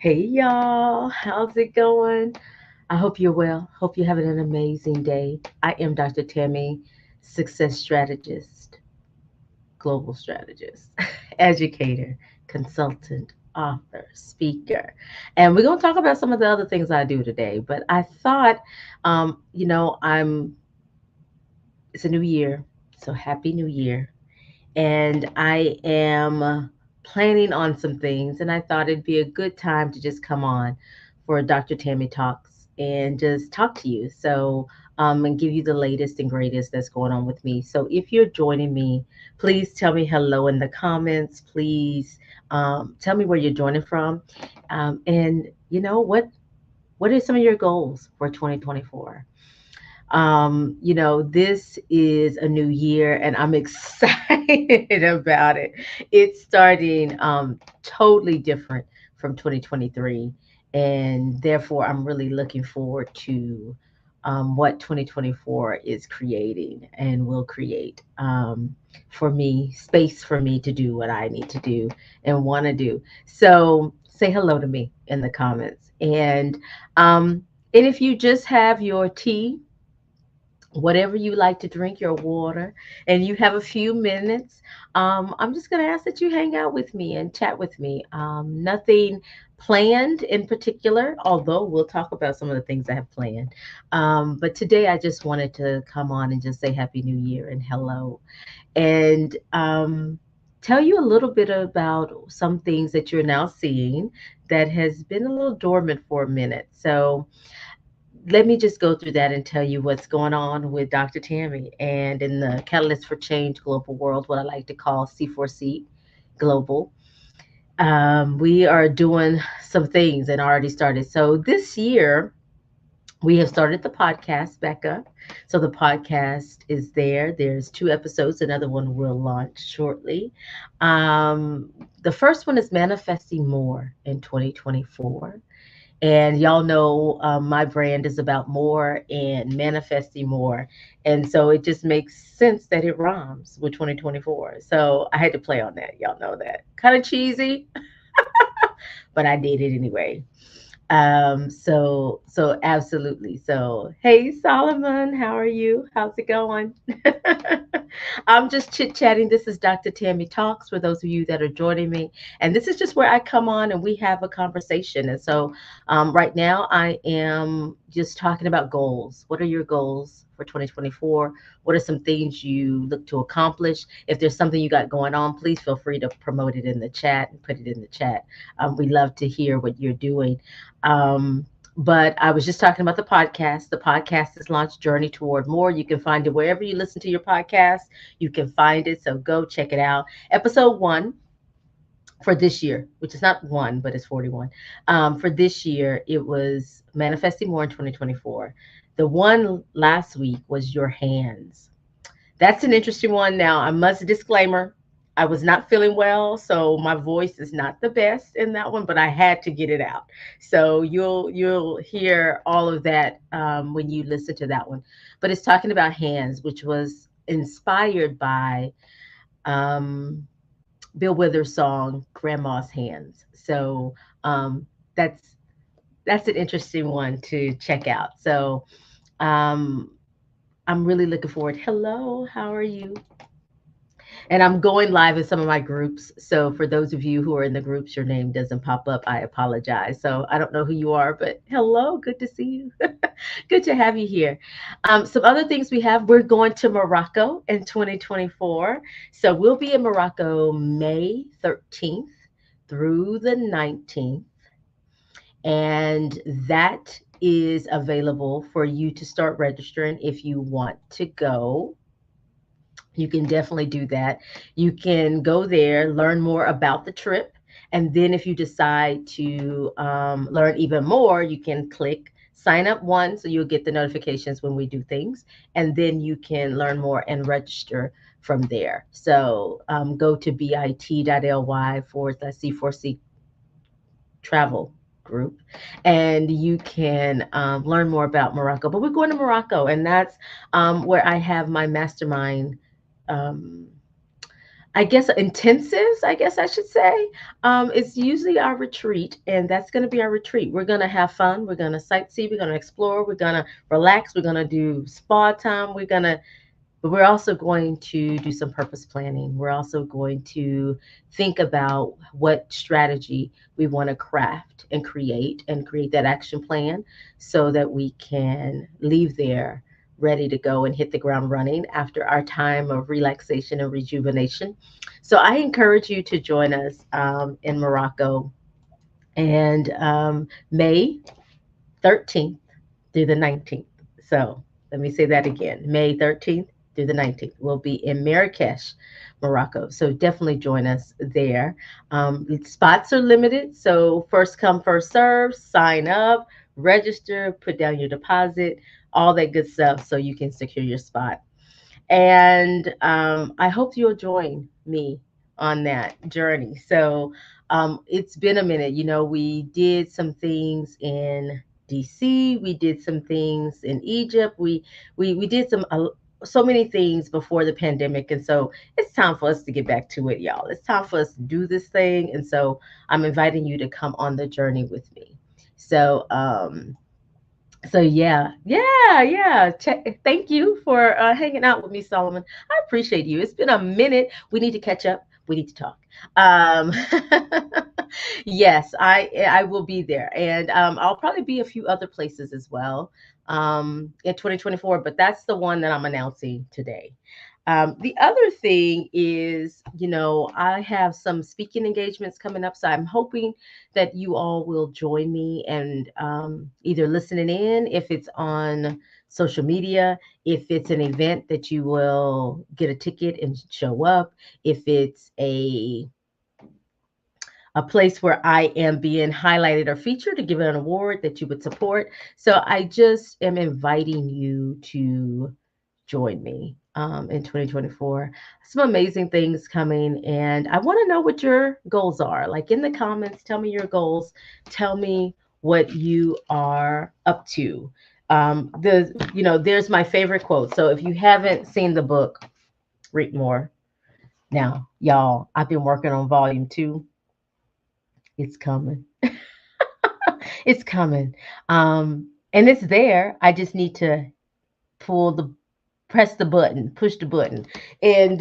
Hey y'all, how's it going? I hope you're well. Hope you're having an amazing day. I am Dr. Tammy, success strategist, global strategist, educator, consultant, author, speaker. And we're going to talk about some of the other things I do today. But I thought, it's a new year. So happy new year. And I am planning on some things, and I thought it'd be a good time to just come on for Dr. Tammy Talks and just talk to you. And give you the latest and greatest that's going on with me. So, if you're joining me, please tell me hello in the comments. Please tell me where you're joining from, and what are some of your goals for 2024? This is a new year and I'm excited about it. It's starting totally different from 2023. And therefore, I'm really looking forward to what 2024 is creating and will create for me, space for me to do what I need to do and want to do. So, say hello to me in the comments. And if you just have your tea, whatever you like to drink, your water, and you have a few minutes, I'm just going to ask that you hang out with me and chat with me. Nothing planned in particular, although we'll talk about some of the things I have planned. But today I just wanted to come on and just say Happy New Year and hello. And tell you a little bit about some things that you're now seeing that has been a little dormant for a minute. So, let me just go through that and tell you what's going on with Dr. Tammy and in the Catalyst for Change Global World, what I like to call C4C Global. We are doing some things and already started. So this year, we have started the podcast back up. So the podcast is there. There's two episodes. Another one will launch shortly. Um, the first one is Manifesting More in 2024. And y'all know my brand is about more and manifesting more. And so it just makes sense that it rhymes with 2024. So I had to play on that. Y'all know that. Kind of cheesy, but I did it anyway. So absolutely. So hey Solomon, how are you? How's it going? I'm just chit-chatting. This is Dr. Tammy Talks for those of you that are joining me. And this is just where I come on and we have a conversation. And so right now I am just talking about goals. What are your goals for 2024? What are some things you look to accomplish? If there's something you got going on, please feel free to promote it in the chat and put it in the chat. We love to hear what you're doing. But I was just talking about the podcast. The podcast is launched Journey Toward More. You can find it wherever you listen to your podcast. You can find it. So go check it out. Episode one for this year, which is not one, but it's 41. For this year, it was Manifesting More in 2024. The one last week was Your Hands. That's an interesting one. Now, I must disclaimer, I was not feeling well, so my voice is not the best in that one, but I had to get it out. So you'll hear all of that when you listen to that one. But it's talking about hands, which was inspired by um, Bill Withers' song "Grandma's Hands." So that's that's an interesting one to check out. So um, I'm really looking forward. Hello, how are you? And I'm going live in some of my groups. So for those of you who are in the groups, your name doesn't pop up. I apologize. So I don't know who you are, but hello, good to see you. Good to have you here. Some other things we have, we're going to Morocco in 2024. So we'll be in Morocco May 13th through the 19th. And that is available for you to start registering if you want to go. You can definitely do that. You can go there, learn more about the trip, and then if you decide to learn even more, you can click sign up one so you'll get the notifications when we do things, and then you can learn more and register from there. So go to bit.ly/C4C travel group and you can learn more about Morocco. But we're going to Morocco, and that's where I have my mastermind um, I guess intensives, I guess I should say. It's usually our retreat, and that's going to be our retreat. We're going to have fun. We're going to sightsee. We're going to explore. We're going to relax. We're going to do spa time. But we're also going to do some purpose planning. We're also going to think about what strategy we want to craft and create that action plan so that we can leave there ready to go and hit the ground running after our time of relaxation and rejuvenation. So I encourage you to join us in Morocco and May 13th through the 19th. So let me say that again. May 13th through the 19th. We'll be in Marrakesh, Morocco. So definitely join us there. Spots are limited. So first come, first serve, sign up, register, put down your deposit, all that good stuff so you can secure your spot. And I hope you'll join me on that journey. So it's been a minute. We did some things in DC. We did some things in Egypt. We did so many things before the pandemic, and so it's time for us to get back to it, y'all. It's time for us to do this thing, and so I'm inviting you to come on the journey with me. So yeah. Thank you for hanging out with me, Solomon. I appreciate you. It's been a minute. We need to catch up. We need to talk. Um, yes, I will be there, and I'll probably be a few other places as well in 2024. But that's the one that I'm announcing today. The other thing is, I have some speaking engagements coming up, so I'm hoping that you all will join me and either listening in if it's on social media, if it's an event that you will get a ticket and show up, if it's a place where I am being highlighted or featured to give it an award that you would support. So I just am inviting you to join me in 2024. Some amazing things coming, and I want to know what your goals are. Like in the comments, tell me your goals. Tell me what you are up to. There's my favorite quote. So if you haven't seen the book, read more. Now, y'all, I've been working on volume 2. It's coming. It's coming. And it's there. I just need to pull the press the button, push the button. And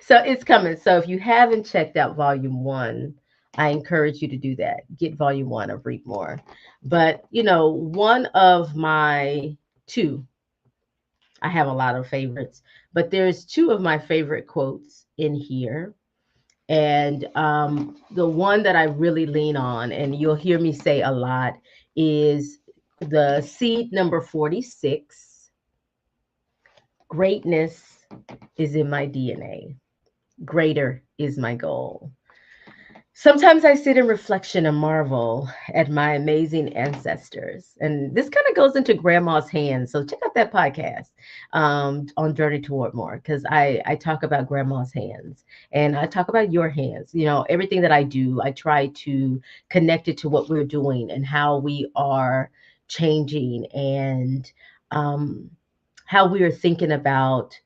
so it's coming. So if you haven't checked out volume 1, I encourage you to do that. Get volume 1 of Read More. But, one of my two, I have a lot of favorites, but there's two of my favorite quotes in here. And the one that I really lean on, and you'll hear me say a lot, is the seed number 46. Greatness is in my DNA. Greater is my goal. Sometimes I sit in reflection and marvel at my amazing ancestors. And this kind of goes into Grandma's Hands. So check out that podcast on Journey Toward More, because I talk about Grandma's hands and I talk about your hands. Everything that I do, I try to connect it to what we're doing and how we are changing and um, how we are thinking about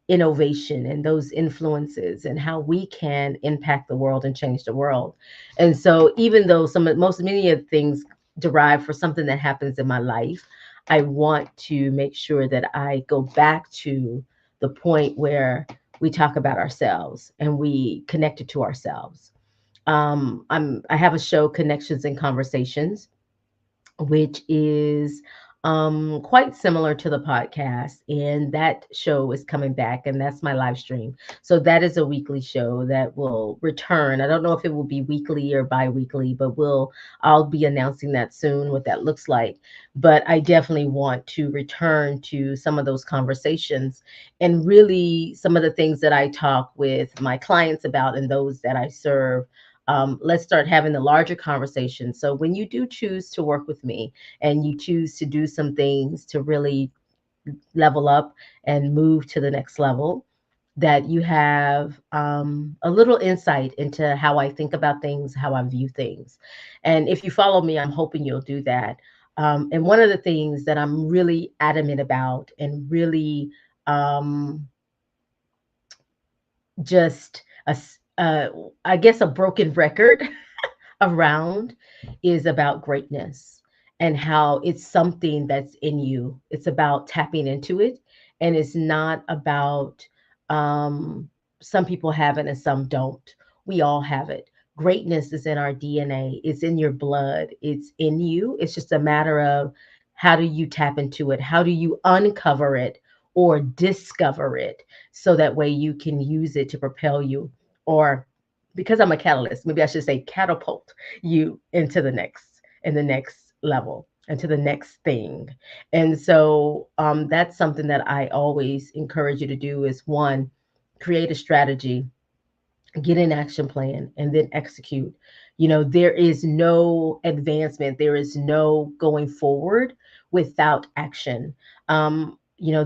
innovation and those influences and how we can impact the world and change the world. And so even though many of the things derive for something that happens in my life, I want to make sure that I go back to the point where we talk about ourselves and we connect it to ourselves. I have a show, Connections and Conversations, which is quite similar to the podcast. And that show is coming back, and that's my live stream. So that is a weekly show that will return. I don't know if it will be weekly or bi-weekly, but I'll be announcing that soon, what that looks like. But I definitely want to return to some of those conversations and really some of the things that I talk with my clients about and those that I serve. Let's start having the larger conversation. So when you do choose to work with me and you choose to do some things to really level up and move to the next level, that you have a little insight into how I think about things, how I view things. And if you follow me, I'm hoping you'll do that. And one of the things that I'm really adamant about and really just I guess a broken record around is about greatness and how it's something that's in you. It's about tapping into it, and it's not about um, some people have it and some don't. We all have it. Greatness is in our DNA, it's in your blood, it's in you. It's just a matter of how do you tap into it? How do you uncover it or discover it so that way you can use it to propel you, or because I'm a catalyst, maybe I should say catapult you into the next level, into the next thing. And so that's something that I always encourage you to do is one, create a strategy, get an action plan, and then execute. There is no advancement, there is no going forward without action.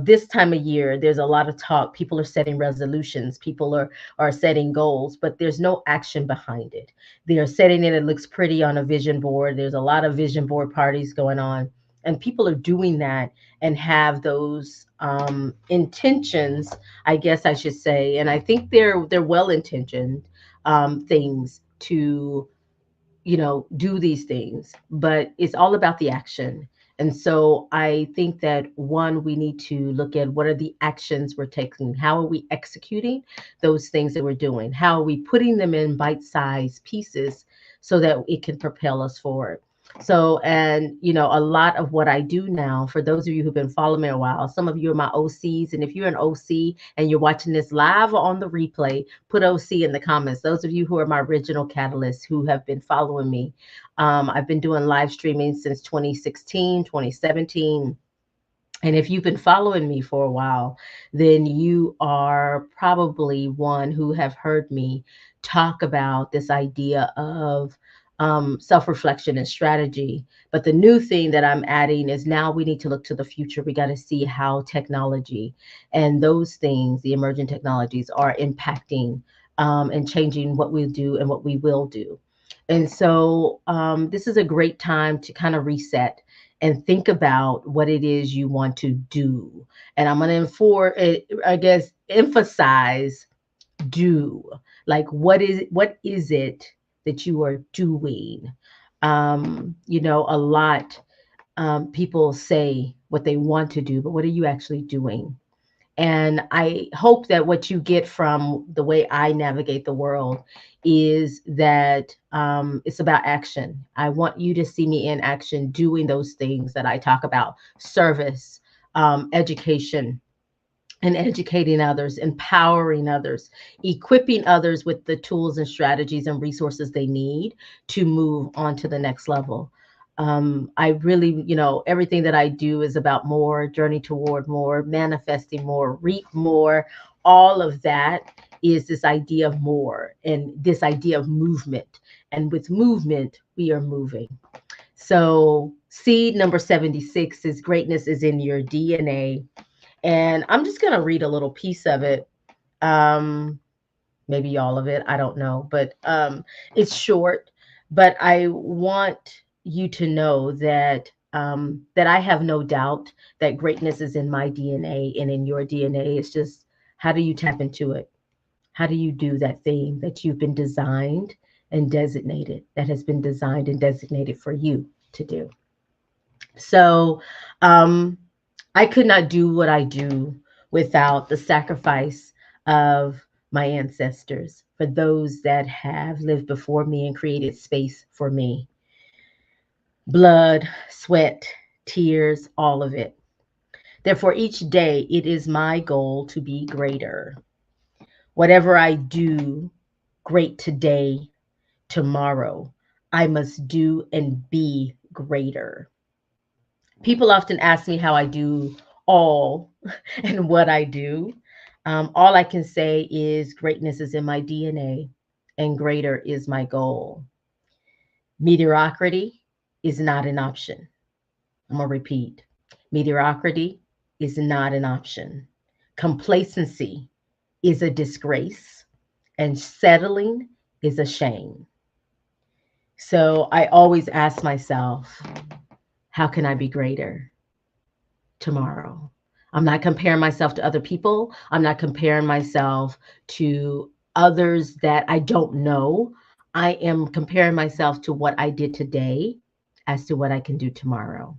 This time of year there's a lot of talk, people are setting resolutions, people are setting goals, but there's no action behind it. They are setting it looks pretty on a vision board, there's a lot of vision board parties going on, and people are doing that and have those intentions, I guess I should say, and I think they're well intentioned things to do these things, but it's all about the action. And so I think that one, we need to look at what are the actions we're taking, how are we executing those things that we're doing, how are we putting them in bite-sized pieces so that it can propel us forward. So, and a lot of what I do now, for those of you who've been following me a while, some of you are my OCs, and if you're an OC and you're watching this live or on the replay, put OC in the comments. Those of you who are my original catalysts who have been following me, I've been doing live streaming since 2016, 2017. And if you've been following me for a while, then you are probably one who have heard me talk about this idea of self-reflection and strategy. But the new thing that I'm adding is now we need to look to the future. We got to see how technology and those things, the emerging technologies, are impacting and changing what we do and what we will do. And so this is a great time to kind of reset and think about what it is you want to do. And I'm going to, I guess, emphasize do. Like, what is it that you are doing? A lot people say what they want to do, but what are you actually doing? And I hope that what you get from the way I navigate the world is that it's about action. I want you to see me in action doing those things that I talk about: service, education, and educating others, empowering others, equipping others with the tools and strategies and resources they need to move on to the next level. I really, everything that I do is about more, journey toward more, manifesting more, reap more. All of that is this idea of more and this idea of movement. And with movement, we are moving. So, seed number 76 is greatness is in your DNA, and I'm just going to read a little piece of it. Um, Maybe all of it. I don't know. But it's short. But I want you to know that I have no doubt that greatness is in my DNA and in your DNA. It's just, how do you tap into it? How do you do that thing that you've been designed and designated, that has been designed and designated for you to do? So, um, I could not do what I do without the sacrifice of my ancestors, for those that have lived before me and created space for me. Blood, sweat, tears, all of it. Therefore, each day it is my goal to be greater. Whatever I do great today, tomorrow, I must do and be greater. People often ask me how I do all and what I do. All I can say is greatness is in my DNA and greater is my goal. Mediocrity is not an option. I'm going to repeat: mediocrity is not an option. Complacency is a disgrace, and settling is a shame. So I always ask myself, how can I be greater tomorrow? I'm not comparing myself to other people. I'm not comparing myself to others that I don't know. I am comparing myself to what I did today as to what I can do tomorrow.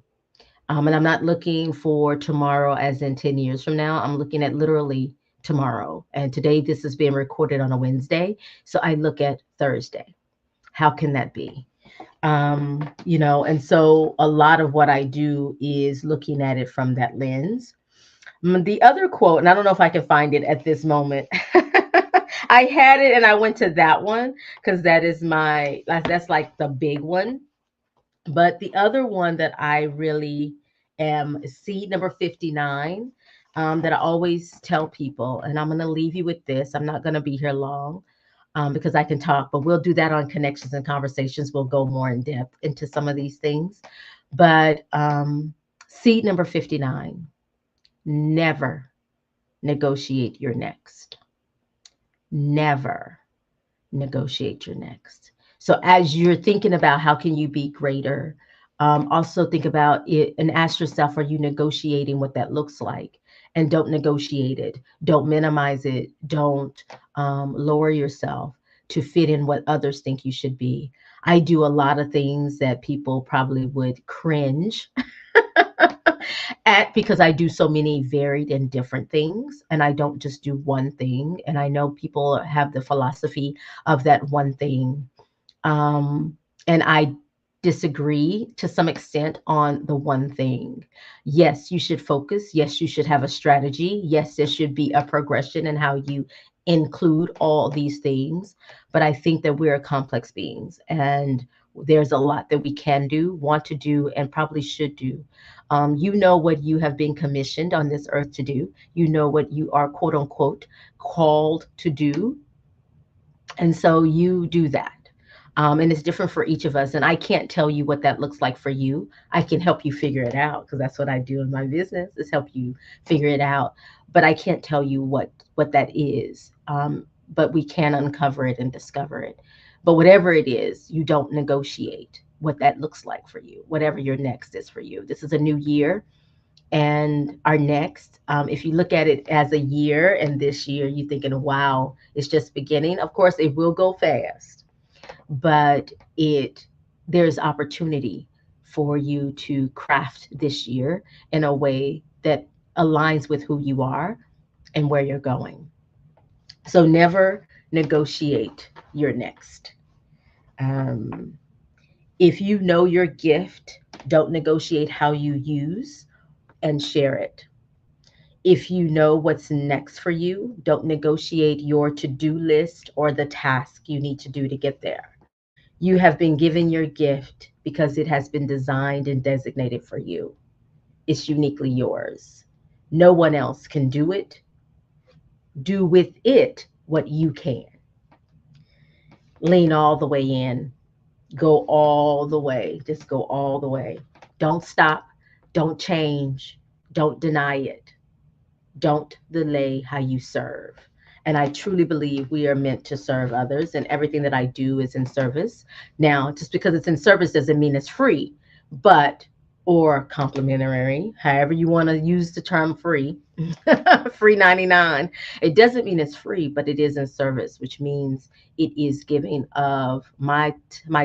And I'm not looking for tomorrow as in 10 years from now. I'm looking at literally tomorrow. And today, this is being recorded on a Wednesday. So I look at Thursday. How can that be? And so a lot of what I do is looking at it from that lens. The other quote, and I don't know if I can find it at this moment. I had it and I went to that one because that's like the big one. But the other one that I really am seed number 59, that I always tell people, and I'm going to leave you with this. I'm not going to be here long, because I can talk, but we'll do that on Connections and Conversations. We'll go more in depth into some of these things. But seed number 59, never negotiate your next. Never negotiate your next. So as you're thinking about how can you be greater, also think about it and ask yourself, are you negotiating what that looks like? And don't negotiate it. Don't minimize it. Don't lower yourself to fit in what others think you should be. I do a lot of things that people probably would cringe at because I do so many varied and different things, and I don't just do one thing. And I know people have the philosophy of that one thing. And I disagree to some extent on the one thing. Yes, you should focus. Yes, you should have a strategy. Yes, there should be a progression in how you include all these things. But I think that we're complex beings, and there's a lot that we can do, want to do, and probably should do. You know what you have been commissioned on this earth to do. You know what you are, quote unquote, called to do, and so you do that. And it's different for each of us. And I can't tell you what that looks like for you. I can help you figure it out because that's what I do in my business is help you figure it out. But I can't tell you what that is. But we can uncover it and discover it. But whatever it is, you don't negotiate what that looks like for you, whatever your next is for you. This is a new year, and our next, if you look at it as a year and this year you're thinking, wow, it's just beginning. Of course it will go fast, but it there's opportunity for you to craft this year in a way that aligns with who you are and where you're going. So never negotiate your next. um, if you know your gift, don't negotiate how you use and share it. If you know what's next for you, don't negotiate your to do list or the task you need to do to get there. You have been given your gift because it has been designed and designated for you. It's uniquely yours. No one else can do it. Do with it what you can. Lean all the way in. Go all the way. Just go all the way. Don't stop. Don't change. Don't deny it. Don't delay how you serve. And I truly believe we are meant to serve others, and everything that I do is in service. Now, just because it's in service doesn't mean it's free, but or complimentary, however you want to use the term free, free 99. It doesn't mean it's free, but it is in service, which means it is giving of my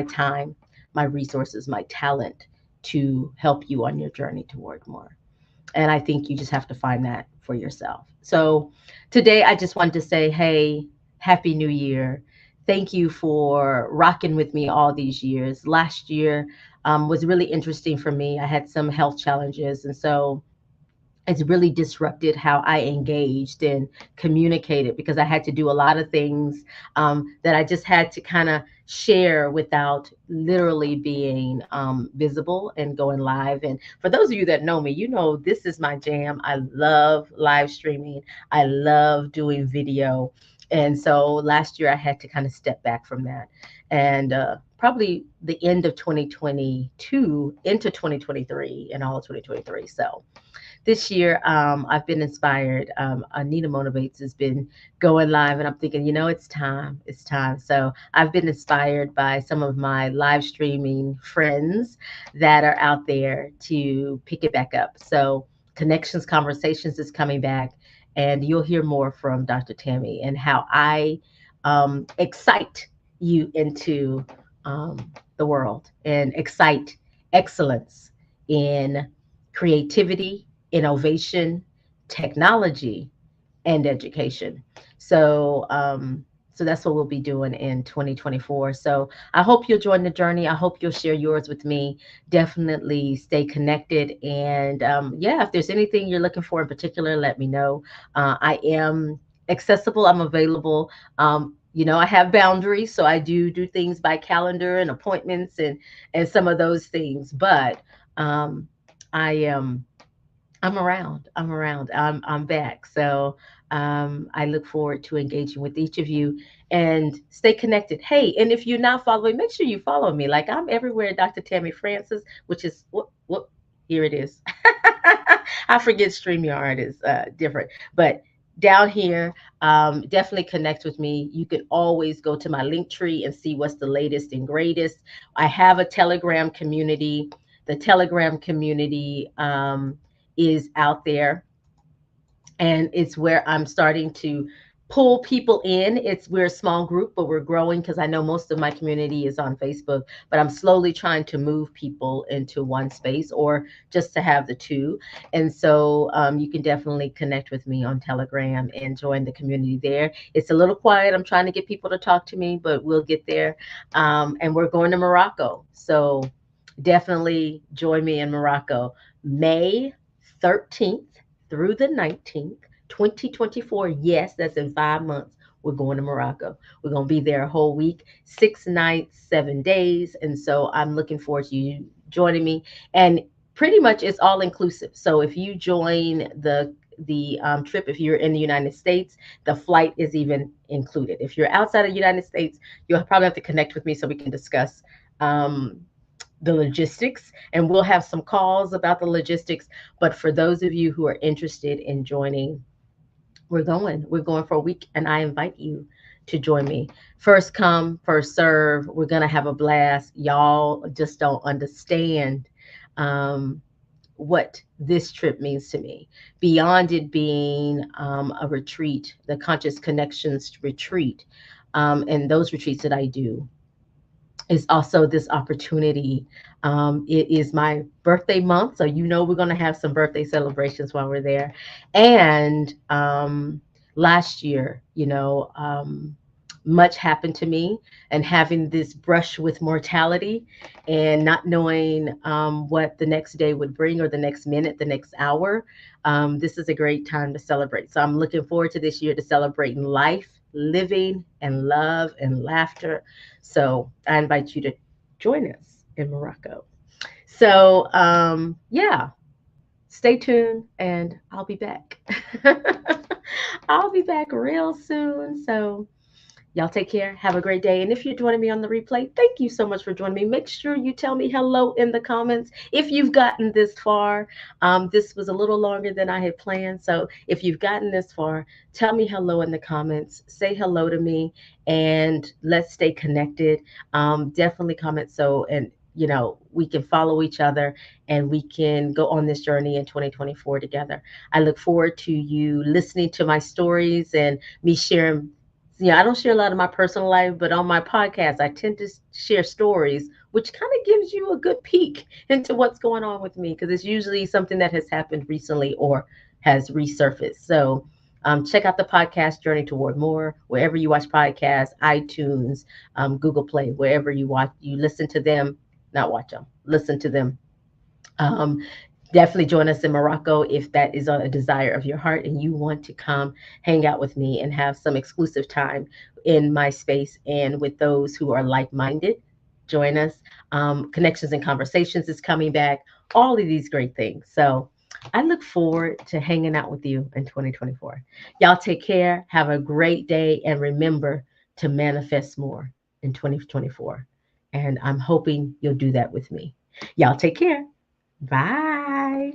time, my resources, my talent to help you on your journey toward more. And I think you just have to find that for yourself. So today, I just wanted to say, hey, Happy New Year. Thank you for rocking with me all these years. Last year was really interesting for me. I had some health challenges. And so it's really disrupted how I engaged and communicated because I had to do a lot of things that I just had to kind of share without literally being visible and going live. And for those of you that know me, you know this is my jam. I love live streaming, I love doing video. And so last year I had to kind of step back from that. And probably the end of 2022 into 2023 and all of 2023. So this year, I've been inspired. Anita Motivates has been going live, and I'm thinking, it's time. It's time. So I've been inspired by some of my live streaming friends that are out there to pick it back up. So Connections Conversations is coming back, and you'll hear more from Dr. Tammy and how I excite you into the world and excite excellence in creativity, innovation, technology, and education. So, so that's what we'll be doing in 2024. So I hope you'll join the journey. I hope you'll share yours with me. Definitely stay connected. And yeah, if there's anything you're looking for in particular, let me know. I am accessible. I'm available. I have boundaries, so I do things by calendar and appointments and some of those things. But um, I am. I'm around. I'm around. I'm back. So I look forward to engaging with each of you and stay connected. Hey, and if you're not following, make sure you follow me. Like I'm everywhere, Dr. Tammy Francis, which is what here it is. I forget StreamYard is different, but down here, definitely connect with me. You can always go to my link tree and see what's the latest and greatest. I have a Telegram community. The Telegram community is out there, and it's where I'm starting to pull people in. We're a small group, but we're growing because I know most of my community is on Facebook, but I'm slowly trying to move people into one space or just to have the two. And so you can definitely connect with me on Telegram and join the community there. It's a little quiet. I'm trying to get people to talk to me, but we'll get there. And we're going to Morocco. So definitely join me in Morocco. May 13th through the 19th, 2024. Yes, that's in 5 months. We're going to Morocco. We're going to be there a whole week, 6 nights, 7 days. And so I'm looking forward to you joining me. And pretty much it's all inclusive. So if you join the trip, if you're in the United States, the flight is even included. If you're outside of the United States, you'll probably have to connect with me so we can discuss um, the logistics, and we'll have some calls about the logistics. But for those of you who are interested in joining, we're going for a week, and I invite you to join me. First come, first serve. We're going to have a blast. Y'all just don't understand um, what this trip means to me beyond it being a retreat, the Conscious Connections retreat, and those retreats that I do is also this opportunity. It is my birthday month, so we're going to have some birthday celebrations while we're there. And last year, much happened to me, and having this brush with mortality and not knowing what the next day would bring, or the next minute, the next hour. This is a great time to celebrate. So I'm looking forward to this year to celebrating life, living, and love and laughter. So I invite you to join us in Morocco. So yeah, stay tuned, and I'll be back. I'll be back real soon. So y'all take care. Have a great day. And if you're joining me on the replay, thank you so much for joining me. Make sure you tell me hello in the comments if you've gotten this far. This was a little longer than I had planned. So if you've gotten this far, tell me hello in the comments. Say hello to me, and let's stay connected. Definitely comment so, and we can follow each other, and we can go on this journey in 2024 together. I look forward to you listening to my stories and me sharing. Yeah, I don't share a lot of my personal life, but on my podcast, I tend to share stories, which kind of gives you a good peek into what's going on with me, because it's usually something that has happened recently or has resurfaced. So check out the podcast Journey Toward More, wherever you watch podcasts, iTunes, Google Play, wherever you listen to them, not watch them, listen to them. Um, Definitely join us in Morocco if that is a desire of your heart and you want to come hang out with me and have some exclusive time in my space and with those who are like minded. Join us. Connections and Conversations is coming back. All of these great things. So I look forward to hanging out with you in 2024. Y'all take care. Have a great day. And remember to manifest more in 2024. And I'm hoping you'll do that with me. Y'all take care. Bye.